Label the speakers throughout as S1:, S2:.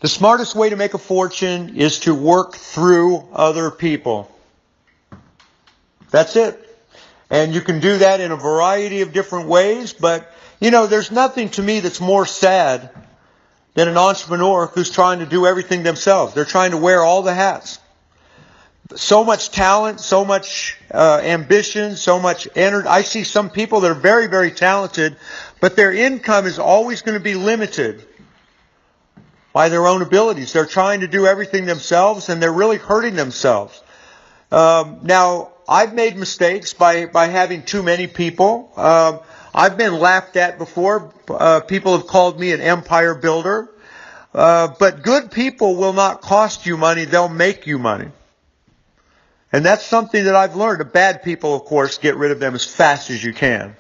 S1: The smartest way to make a fortune is to work through other people. That's it. And you can do that in a variety of different ways, but, there's nothing to me that's more sad than an entrepreneur who's trying to do everything themselves. They're trying to wear all the hats. So much talent, so much ambition, so much energy. I see some people that are very, very talented, but their income is always going to be limited by their own abilities. They're trying to do everything themselves, and they're really hurting themselves. Now, I've made mistakes by having too many people. I've been laughed at before. People have called me an empire builder. But good people will not cost you money. They'll make you money. And that's something that I've learned. The bad people, of course, get rid of them as fast as you can.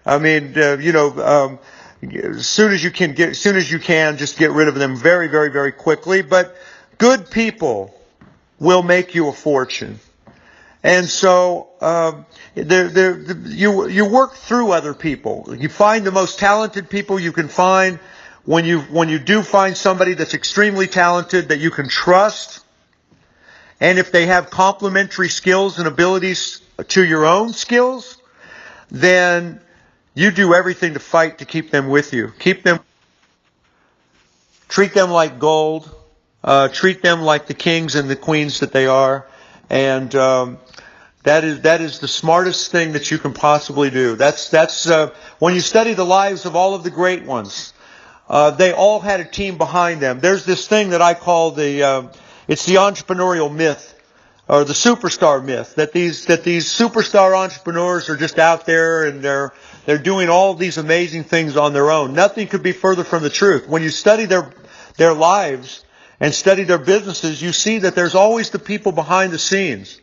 S1: I mean, as soon as you can, just get rid of them very, very, very quickly. But good people will make you a fortune. And so you work through other people. You find the most talented people you can find. When you do find somebody that's extremely talented that you can trust, and if they have complementary skills and abilities to your own skills, then you do everything to fight to keep them with you. Treat them like gold. Treat them like the kings and the queens that they are. And that is the smartest thing that you can possibly do. That's when you study the lives of all of the great ones, they all had a team behind them. There's this thing that I call it's the entrepreneurial myth, or the superstar myth, that these superstar entrepreneurs are just out there and they're doing all these amazing things on their own. Nothing could be further from the truth. When you study their lives and study their businesses, you see that there's always the people behind the scenes.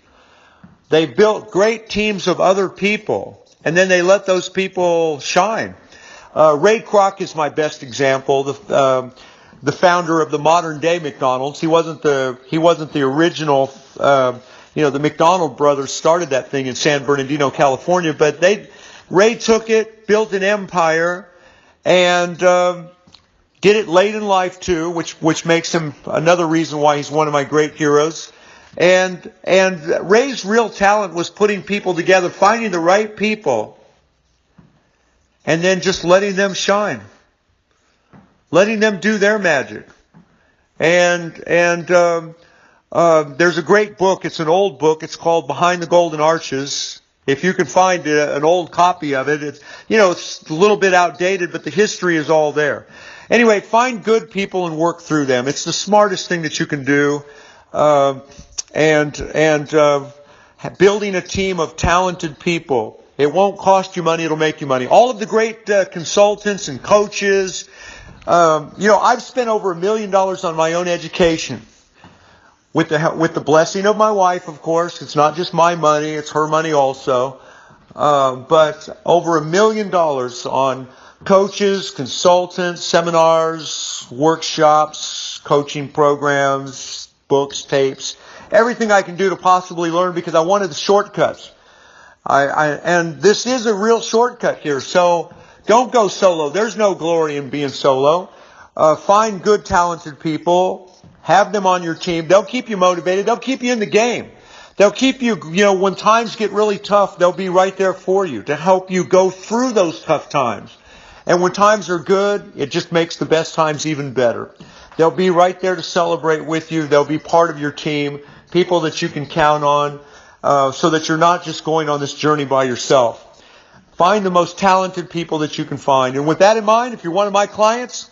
S1: They built great teams of other people, and then they let those people shine. Ray Kroc is my best example. The founder of the modern day McDonald's. He wasn't the original. The McDonald brothers started that thing in San Bernardino, California. But Ray took it, built an empire, and did it late in life too, which makes him another reason why he's one of my great heroes. And Ray's real talent was putting people together, finding the right people, and then just letting them shine. Letting them do their magic. And there's a great book. It's an old book. It's called Behind the Golden Arches. If you can find an old copy of it, it's a little bit outdated, but the history is all there. Anyway, find good people and work through them. It's the smartest thing that you can do. Building a team of talented people. It won't cost you money. It'll make you money. All of the great consultants and coaches. I've spent over $1 million on my own education. With the blessing of my wife, of course. It's not just my money, it's her money also. But over $1 million on coaches, consultants, seminars, workshops, coaching programs, books, tapes, everything I can do to possibly learn, because I wanted the shortcuts. And this is a real shortcut here. So don't go solo. There's no glory in being solo. Find good, talented people. Have them on your team. They'll keep you motivated. They'll keep you in the game. They'll keep you, when times get really tough, they'll be right there for you to help you go through those tough times. And when times are good, it just makes the best times even better. They'll be right there to celebrate with you. They'll be part of your team, people that you can count on, so that you're not just going on this journey by yourself. Find the most talented people that you can find. And with that in mind, if you're one of my clients,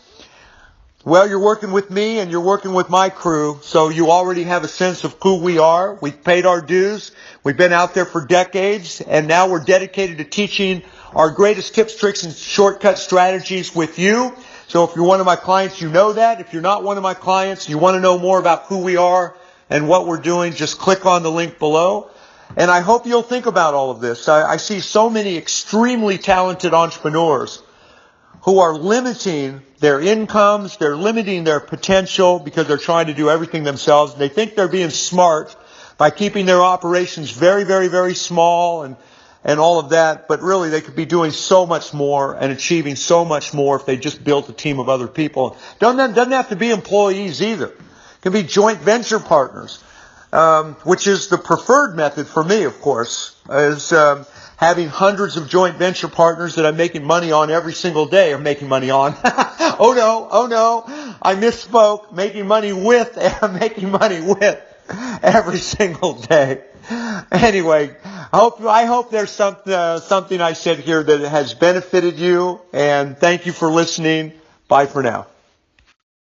S1: well, you're working with me and you're working with my crew, so you already have a sense of who we are. We've paid our dues. We've been out there for decades, and now we're dedicated to teaching our greatest tips, tricks, and shortcut strategies with you. So if you're one of my clients, you know that. If you're not one of my clients, you want to know more about who we are and what we're doing, just click on the link below. And I hope you'll think about all of this. I see so many extremely talented entrepreneurs who are limiting their incomes, they're limiting their potential because they're trying to do everything themselves. They think they're being smart by keeping their operations very, very, very small, and and all of that, but really they could be doing so much more and achieving so much more if they just built a team of other people. Doesn't have to be employees either. It can be joint venture partners, which is the preferred method for me, of course, is having hundreds of joint venture partners that I'm making money on every single day, or making money on. Oh no, I misspoke. Making money with every single day. Anyway, I hope there's something I said here that has benefited you, and thank you for listening. Bye for now.